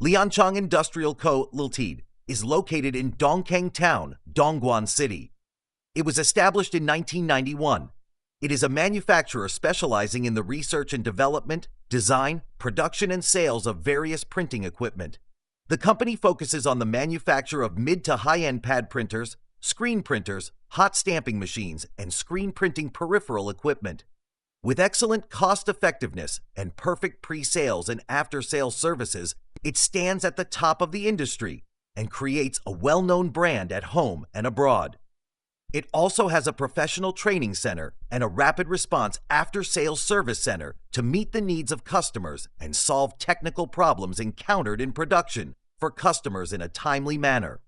Lianchang Industrial Co., Ltd. is located in Dongkeng Town, Dongguan City. It was established in 1991. It is a manufacturer specializing in the research and development, design, production, and sales of various printing equipment. The company focuses on the manufacture of mid to high-end pad printers, screen printers, hot stamping machines, and screen printing peripheral equipment. With excellent cost-effectiveness and perfect pre-sales and after-sales services, it stands at the top of the industry and creates a well-known brand at home and abroad. It also has a professional training center and a rapid response after-sales service center to meet the needs of customers and solve technical problems encountered in production for customers in a timely manner.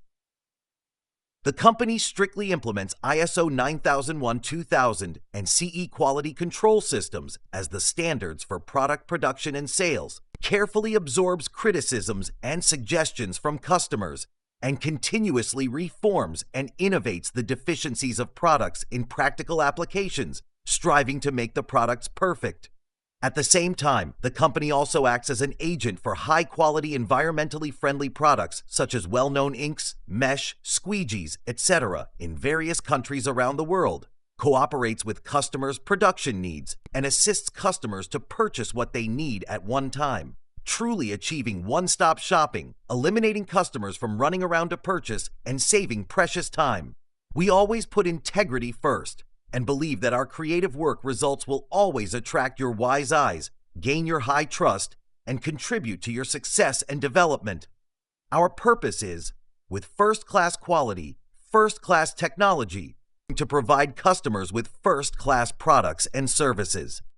The company strictly implements ISO 9001-2000 and CE quality control systems as the standards for product production and sales, carefully absorbs criticisms and suggestions from customers, and continuously reforms and innovates the deficiencies of products in practical applications, striving to make the products perfect. At the same time, the company also acts as an agent for high-quality, environmentally friendly products such as well-known inks, mesh, squeegees, etc. in various countries around the world, cooperates with customers' production needs, and assists customers to purchase what they need at one time, truly achieving one-stop shopping, eliminating customers from running around to purchase, and saving precious time. We always put integrity first, and believe that our creative work results will always attract your wise eyes, gain your high trust, and contribute to your success and development. Our purpose is, with first-class quality, first-class technology, to provide customers with first-class products and services.